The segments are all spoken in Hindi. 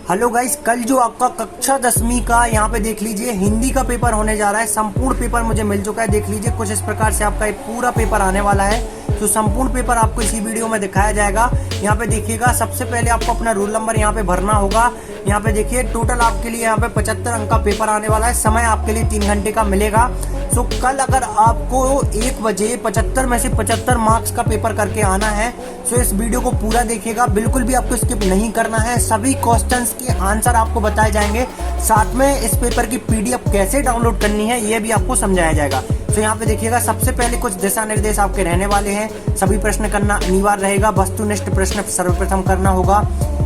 हेलो गाइस, कल जो आपका कक्षा 10वीं का यहाँ पे देख लीजिए हिंदी का पेपर होने जा रहा है। संपूर्ण पेपर मुझे मिल चुका है। देख लीजिए कुछ इस प्रकार से आपका एक पूरा पेपर आने वाला है। तो संपूर्ण पेपर आपको इसी वीडियो में दिखाया जाएगा। यहाँ पे देखिएगा, सबसे पहले आपको अपना रोल नंबर यहाँ पे भरना होगा। यहाँ पे देखिए टोटल आपके लिए यहाँ पे 75 अंक का पेपर आने वाला है। समय आपके लिए 3 घंटे का मिलेगा। तो कल अगर आपको 1 बजे 75 में से 75 मार्क्स का पेपर करके आना है तो इस वीडियो को पूरा देखिएगा, बिल्कुल भी आपको स्किप नहीं करना है। सभी क्वेश्चंस के आंसर आपको बताए जाएंगे, साथ में इस पेपर की पीडीएफ कैसे डाउनलोड करनी है ये भी आपको समझाया जाएगा। तो यहाँ पे देखिएगा, सबसे पहले कुछ दिशा निर्देश आपके रहने वाले हैं। सभी प्रश्न करना अनिवार्य रहेगा। वस्तुनिष्ठ प्रश्न सर्वप्रथम करना होगा।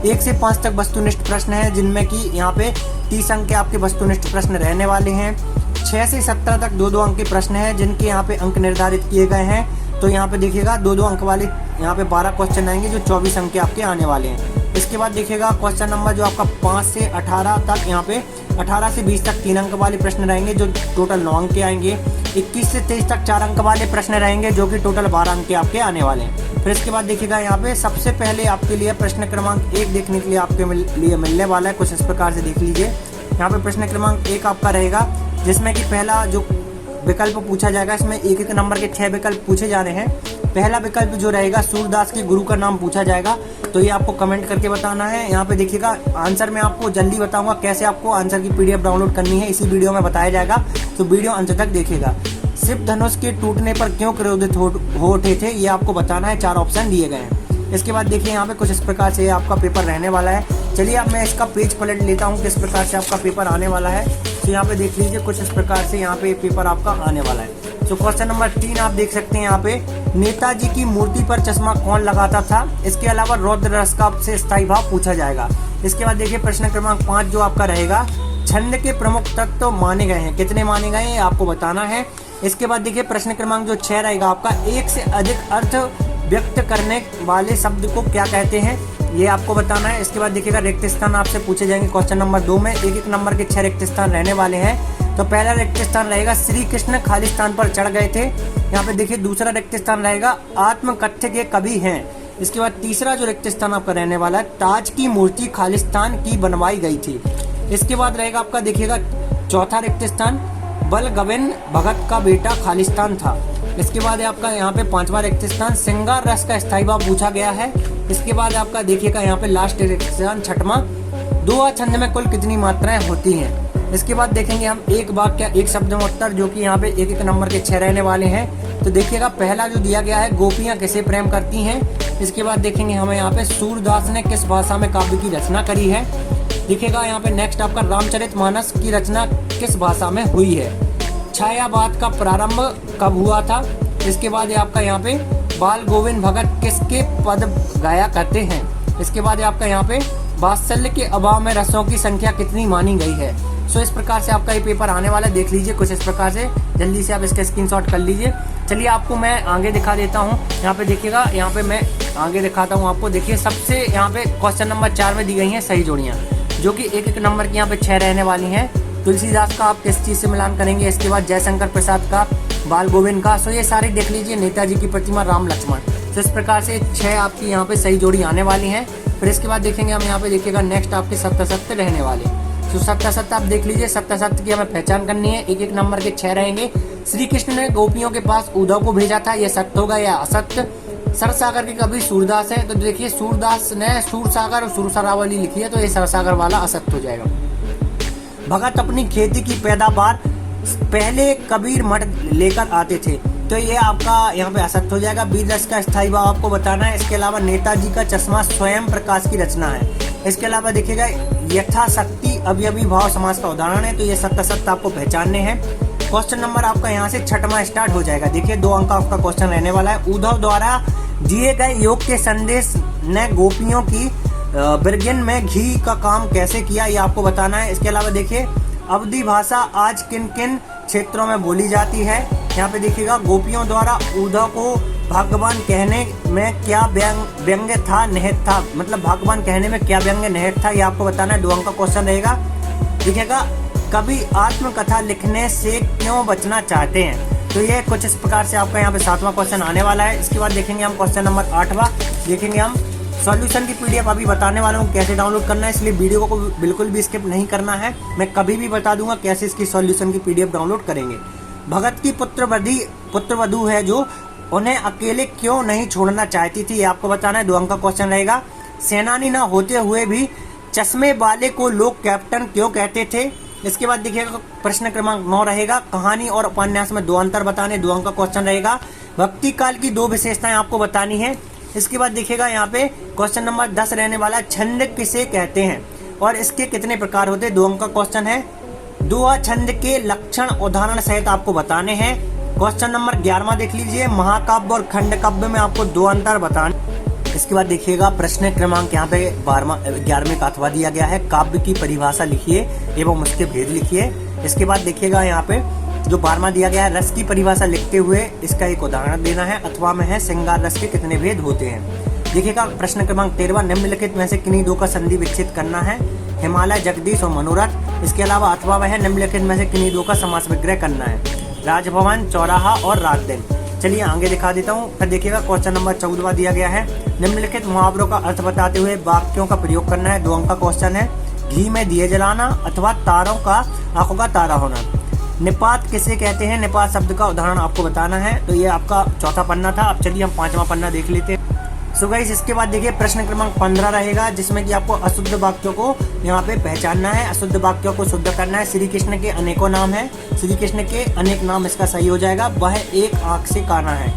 1 से 5 तक वस्तुनिष्ठ प्रश्न है, जिनमें कि यहाँ पे 30 अंक के आपके वस्तुनिष्ठ प्रश्न रहने वाले हैं। 6 से 17 तक 2-2 अंक के प्रश्न हैं, जिनके यहाँ पे अंक निर्धारित किए गए हैं। तो यहाँ पे देखिएगा 2-2 अंक वाले यहाँ पे 12 क्वेश्चन आएंगे, जो 24 अंक के आपके आने वाले हैं। इसके बाद देखिएगा क्वेश्चन नंबर जो आपका 5 से 18 तक, यहाँ पे 18 से 20 तक 3 अंक वाले प्रश्न रहेंगे, जो टोटल 9 अंक के आएंगे। 21 से 23 तक 4 अंक वाले प्रश्न रहेंगे, जो कि टोटल 12 अंक के आपके आने वाले हैं। फिर इसके बाद देखिएगा, यहाँ पे सबसे पहले आपके लिए प्रश्न क्रमांक 1 देखने के लिए आपके लिए मिलने वाला है। कुछ इस प्रकार से देख लीजिए। यहाँ पे प्रश्न क्रमांक 1 आपका रहेगा, जिसमें कि पहला जो विकल्प पूछा जाएगा, इसमें एक नंबर के 6 विकल्प पूछे जा रहे हैं। पहला विकल्प जो रहेगा, सूरदास के गुरु का नाम पूछा जाएगा। तो ये आपको कमेंट करके बताना है। यहाँ पे देखिएगा, आंसर मैं आपको जल्दी बताऊंगा कैसे आपको आंसर की पीडीएफ डाउनलोड करनी है, इसी वीडियो में बताया जाएगा। तो वीडियो अंत तक देखिएगा। शिव धनुष के टूटने पर क्यों क्रोधित हो उठे थे, ये आपको बताना है। 4 ऑप्शन दिए गए हैं। इसके बाद देखिए, यहाँ पे कुछ इस प्रकार से आपका पेपर रहने वाला है। चलिए अब मैं इसका पेज पलट लेता हूँ, किस प्रकार से आपका पेपर आने वाला है। तो यहाँ पे देख लीजिए, कुछ इस प्रकार से यहाँ पे पेपर आपका आने वाला है। तो क्वेश्चन नंबर 3 आप देख सकते हैं। यहाँ पे नेताजी की मूर्ति पर चश्मा कौन लगाता था। इसके अलावा रौद्र रस का से स्थायी भाव पूछा जाएगा। इसके बाद देखिए प्रश्न क्रमांक 5 जो आपका रहेगा, छंद के प्रमुख तत्व तो माने गए हैं, कितने माने गए हैं आपको बताना है। इसके बाद देखिए प्रश्न क्रमांक जो 6 रहेगा आपका, एक से अधिक अर्थ व्यक्त करने वाले शब्द को क्या कहते हैं, ये आपको बताना है। इसके बाद देखिएगा, रिक्त स्थान आपसे पूछे जाएंगे। क्वेश्चन नंबर 2 में 1-1 नंबर के 6 रिक्त स्थान रहने वाले हैं। तो पहला रिक्त स्थान रहेगा, श्री कृष्ण खाली स्थान पर चढ़ गए थे। यहाँ पे देखिए दूसरा रिक्त स्थान रहेगा, आत्मकथ्य के कवि हैं। इसके बाद तीसरा जो रिक्त स्थान आपका रहने वाला है, ताज की मूर्ति खालिस्तान की बनवाई गई थी। इसके बाद रहेगा आपका देखिएगा चौथा रिक्त स्थान, बल गोविंद भगत का बेटा खालिस्तान था। इसके बाद आपका यहाँ पे 5वां रिक्त स्थान, सिंगार रस का स्थायी भाव पूछा गया है। इसके बाद आपका देखिएगा यहाँ पे लास्ट रिक्त स्थान 6वां, दोहा छंद में कुल कितनी मात्राएं होती हैं। इसके बाद देखेंगे हम एक वाक्य एक शब्द में उत्तर, जो कि यहाँ पे 1-1 नंबर के 6 रहने वाले हैं। तो देखिएगा पहला जो दिया गया है, गोपियाँ किसे प्रेम करती हैं। इसके बाद देखेंगे हमें यहाँ पे सूरदास ने किस भाषा में काव्य की रचना करी है। देखिएगा यहाँ पे नेक्स्ट आपका रामचरितमानस की रचना किस भाषा में हुई है। छायावाद का प्रारंभ कब हुआ था। इसके बाद आपका यहाँ पे बाल गोविंद भगत किसके पद गाया करते हैं। इसके बाद आपका यहाँ पे वात्सल्य के अभाव में रसों की संख्या कितनी मानी गई है। सो इस प्रकार से आपका ये पेपर आने वाला है। देख लीजिए कुछ इस प्रकार से, जल्दी से आप इसका स्क्रीनशॉट कर लीजिए। चलिए आपको मैं आगे दिखा देता हूँ। यहाँ पे देखिएगा, यहाँ पे मैं आगे दिखाता हूँ आपको। देखिए सबसे यहाँ पे क्वेश्चन नंबर 4 में दी गई हैं सही जोड़ियाँ, जो कि 1-1 नंबर की यहाँ पे 6 रहने वाली हैं। तुलसीदास का आप किस चीज़ से मिलान करेंगे। इसके बाद जयशंकर प्रसाद का, बाल गोविंद का। सो ये सारे देख लीजिए, नेताजी की प्रतिमा, राम लक्ष्मण। तो इस प्रकार से 6 आपकी यहाँ पे सही जोड़ी आने वाली हैं। फिर इसके बाद देखेंगे हम यहाँ पे देखिएगा नेक्स्ट आपके सप्तशती रहने वाले। तो सप्तशती आप देख लीजिए, सप्तशती की हमें पहचान करनी है। 1-1 नंबर के 6 रहेंगे। श्री कृष्ण ने गोपियों के पास उद्धव को भेजा था, यह सत्य होगा या असत्य। सरसागर के कवि सूरदास है। तो देखिए सूरदास ने सूरसागर और सुरसरावली लिखी है, तो ये सरसागर वाला असत्य हो जाएगा। भगत अपनी खेती की पैदावार पहले कबीर मठ लेकर आते थे, तो ये आपका यहाँ पे असत्य हो जाएगा। वीर रस का स्थायी भाव आपको बताना है। इसके अलावा नेताजी का चश्मा स्वयं प्रकाश की रचना है। इसके अलावा देखिएगा यथाशक्ति अवयवी भाव समास का उदाहरण है, तो ये सत्य आपको पहचानने हैं। क्वेश्चन नंबर आपका यहाँ से 6वां स्टार्ट हो जाएगा। देखिए 2 अंक का आपका क्वेश्चन रहने वाला है। उद्धव द्वारा दिए गए योग के संदेश ने गोपियों की बिरगिन में घी का काम कैसे किया, ये आपको बताना है। इसके अलावा देखिए अवधी भाषा आज किन किन क्षेत्रों में बोली जाती है। यहाँ पे देखिएगा गोपियों द्वारा उद्धव को भगवान कहने में क्या व्यंग्य था, निहित था, मतलब भगवान कहने में क्या व्यंग्य निहित था, ये आपको बताना है। 2 अंक का क्वेश्चन रहेगा। देखिएगा कभी आत्मकथा लिखने से क्यों बचना चाहते हैं। तो ये कुछ इस प्रकार से आपका यहाँ पे 7वां क्वेश्चन आने वाला है। इसके बाद देखेंगे हम क्वेश्चन नंबर 8वां, देखेंगे हम सॉल्यूशन की पीडीएफ अभी बताने वाला हूँ कैसे डाउनलोड करना है, इसलिए वीडियो को बिल्कुल भी स्किप नहीं करना है। मैं कभी भी बता दूंगा कैसे इसकी सॉल्यूशन की पीडीएफ डाउनलोड करेंगे। भगत की पुत्रवधू है जो उन्हें अकेले क्यों नहीं छोड़ना चाहती थी, ये आपको बताना है। 2 अंक का क्वेश्चन रहेगा। सेनानी न होते हुए भी चश्मे वाले को लोग कैप्टन क्यों कहते थे। इसके बाद देखिएगा प्रश्न क्रमांक 9 रहेगा। कहानी और उपन्यास में 2 अंतर बताने, 2 अंक का क्वेश्चन रहेगा। भक्ति काल की 2 विशेषताएं आपको बतानी है। इसके बाद देखिएगा यहाँ पे क्वेश्चन नंबर 10 रहने वाला, छंद किसे कहते हैं और इसके कितने प्रकार होते हैं। 2 अंक का क्वेश्चन है। दोहा छंद के लक्षण उदाहरण सहित आपको बताने हैं। क्वेश्चन नंबर 11वां देख लीजिए। महाकाव्य और खंड काव्य में आपको 2 अंतर बताने। इसके बाद देखिएगा प्रश्न क्रमांक यहाँ पे 11वें का अथवा दिया गया है। काव्य की परिभाषा लिखिए एवं उसके भेद लिखिए। इसके बाद देखिएगा यहाँ पे जो 12वां दिया गया है, रस की परिभाषा लिखते हुए इसका एक उदाहरण देना है। अथवा में है श्रृंगार रस के कितने भेद होते हैं। देखिएगा प्रश्न क्रमांक 13, निम्नलिखित में से किन्हीं 2 का संधि विच्छेद करना है। हिमालय, जगदीश और मनोरथ। इसके अलावा अथवा में है निम्नलिखित में से किन्हीं 2 का समास विग्रह करना है। राजभवन, चौराहा और रात दिन। चलिए आगे दिखा देता हूँ। फिर देखिएगा क्वेश्चन नंबर 14वां दिया गया है। निम्नलिखित मुहावरों का अर्थ बताते हुए वाक्यों का प्रयोग करना है। 2 अंक का क्वेश्चन है। घी में दिए जलाना अथवा तारों का आंखों का तारा होना। निपात किसे कहते हैं, निपात शब्द का उदाहरण आपको बताना है। तो ये आपका चौथा पन्ना था। अब चलिए हम 5वां पन्ना देख लेते हैं। सो गाइस इसके बाद देखिए प्रश्न क्रमांक 15 रहेगा, जिसमें कि आपको अशुद्ध वाक्यों को यहाँ पे पहचानना है, अशुद्ध वाक्यों को शुद्ध करना है। श्री कृष्ण के अनेकों नाम है, श्री कृष्ण के अनेक नाम इसका सही हो जाएगा। वह एक आंख से काना है,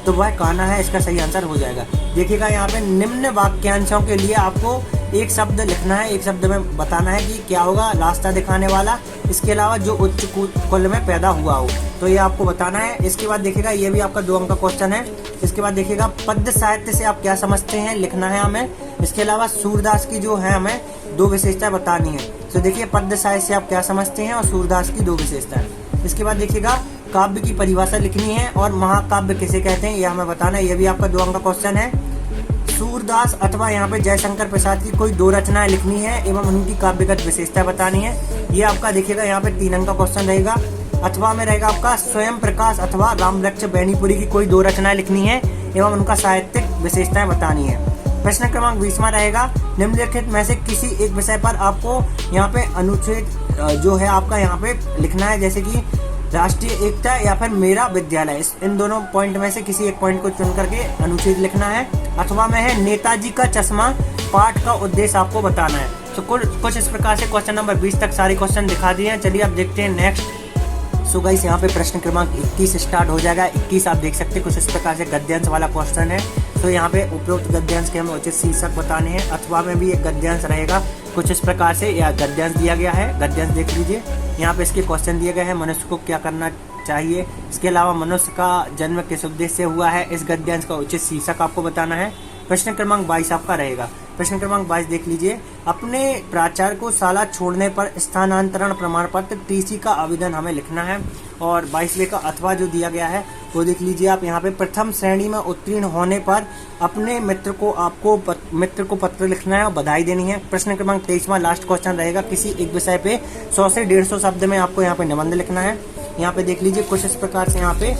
तो वह काना है, इसका सही आंसर हो जाएगा। देखिएगा यहाँ पे निम्न वाक्यांशों के लिए आपको एक शब्द लिखना है, एक शब्द में बताना है कि क्या होगा, रास्ता दिखाने वाला। इसके अलावा जो उच्च कुल में पैदा हुआ हो, तो ये आपको बताना है। इसके बाद देखिएगा ये भी आपका 2 अंक का क्वेश्चन है। इसके बाद देखिएगा पद्य साहित्य से आप क्या समझते हैं, लिखना है हमें। इसके अलावा सूरदास की जो है हमें 2 विशेषताएं बतानी है। तो देखिए पद्य साहित्य से आप क्या समझते हैं और सूरदास की 2 विशेषताएं। इसके बाद देखिएगा काव्य की परिभाषा लिखनी है और महाकाव्य किसे कहते हैं, यह हमें बताना है। यह भी आपका 2 अंक का क्वेश्चन है। सूरदास अथवा यहाँ पे जयशंकर प्रसाद की कोई 2 रचनाएं लिखनी है एवं उनकी काव्यगत विशेषताएं बतानी है। ये आपका देखिएगा यहाँ पे 3 अंक का क्वेश्चन रहेगा। अथवा में रहेगा आपका स्वयं प्रकाश अथवा रामलक्ष्मण बैनीपुरी की कोई 2 रचनाएं लिखनी है एवं उनका साहित्यिक विशेषताएं बतानी है। प्रश्न क्रमांक 20वां रहेगा। निम्नलिखित में से किसी एक विषय पर आपको यहाँ पे अनुच्छेद जो है आपका यहाँ पे लिखना है, जैसे कि राष्ट्रीय एकता या फिर मेरा विद्यालय। इन दोनों पॉइंट में से किसी एक पॉइंट को चुन करके अनुच्छेद लिखना है। अथवा में है नेताजी का चश्मा, पाठ का उद्देश्य आपको बताना है। तो कुछ इस प्रकार से क्वेश्चन नंबर 20 तक सारे क्वेश्चन दिखा दिए हैं। चलिए अब देखते हैं नेक्स्ट। सो गाइस यहाँ पे प्रश्न क्रमांक 21 स्टार्ट हो जाएगा। 21 आप देख सकते हैं कुछ इस प्रकार से गद्यांश वाला क्वेश्चन है। तो यहाँ पे उपरोक्त गद्यांश के हमें उचित शीर्षक बताने हैं। अथवा में भी एक गद्यांश रहेगा कुछ इस प्रकार से, या गद्यांश दिया गया है। गद्यांश देख लीजिए, यहाँ पे इसके क्वेश्चन दिए गए हैं। मनुष्य को क्या करना चाहिए, इसके अलावा मनुष्य का जन्म किस उद्देश्य से हुआ है, इस गद्यांश का उचित शीर्षक आपको बताना है। प्रश्न क्रमांक 22 आपका रहेगा। प्रश्न क्रमांक 22 देख लीजिए। अपने प्राचार्य को शाला छोड़ने पर स्थानांतरण प्रमाण पत्र टीसी का आवेदन हमें लिखना है। और 22वें का अथवा जो दिया गया है वो देख लीजिए आप। यहाँ पे प्रथम श्रेणी में उत्तीर्ण होने पर अपने मित्र को पत्र लिखना है और बधाई देनी है। प्रश्न क्रमांक 23वां लास्ट क्वेश्चन रहेगा। किसी एक विषय पे 100 से 150 शब्द में आपको यहाँ पे निबंध लिखना है। यहाँ पे देख लीजिए कुछ इस प्रकार से यहाँ पे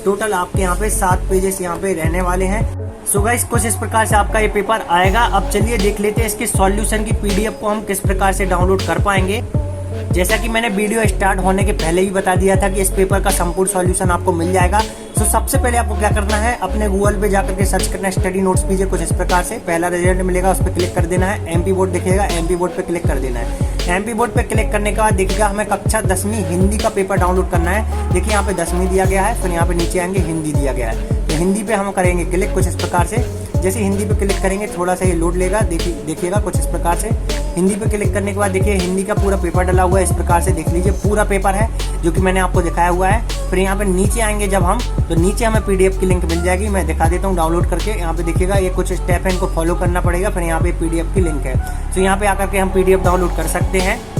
टोटल आपके यहाँ पे 7 पेजेस यहाँ पे रहने वाले हैं। सो गाइस कुछ इस प्रकार से आपका ये पेपर आएगा। अब चलिए देख लेते हैं इसके सॉल्यूशन की पीडीएफ को हम किस प्रकार से डाउनलोड कर पाएंगे। जैसा कि मैंने वीडियो स्टार्ट होने के पहले ही बता दिया था कि इस पेपर का संपूर्ण सॉल्यूशन आपको मिल जाएगा। तो सबसे पहले आपको क्या करना है, अपने गूगल पे जाकर के सर्च करना है स्टडी नोट्स पीजिए कुछ इस प्रकार से। पहला रिजल्ट मिलेगा, उस पर क्लिक कर देना है। एमपी बोर्ड दिखेगा, एमपी बोर्ड पे क्लिक कर देना है। एमपी बोर्ड पे क्लिक करने के बाद देखिएगा हमें कक्षा 10वीं हिंदी का पेपर डाउनलोड करना है। देखिए यहाँ पे 10वीं दिया गया है, फिर यहाँ पे नीचे आएंगे हिंदी दिया गया है। तो हिंदी पे हम करेंगे क्लिक कुछ इस प्रकार से। जैसे हिंदी पे क्लिक करेंगे थोड़ा सा ये लोड लेगा, देखिएगा कुछ इस प्रकार से। हिंदी पे क्लिक करने के बाद देखिए हिंदी का पूरा पेपर डला हुआ है इस प्रकार से। देख लीजिए पूरा पेपर है जो कि मैंने आपको दिखाया हुआ है। फिर यहाँ पे नीचे आएंगे जब हम, तो नीचे हमें पीडीएफ की लिंक मिल जाएगी। मैं दिखा देता हूँ डाउनलोड करके। यहाँ पे देखिएगा ये कुछ स्टेप है, इनको फॉलो करना पड़ेगा। फिर यहाँ पे पीडीएफ की लिंक है, तो यहाँ पे आकर के हम पीडीएफ डाउनलोड कर सकते हैं।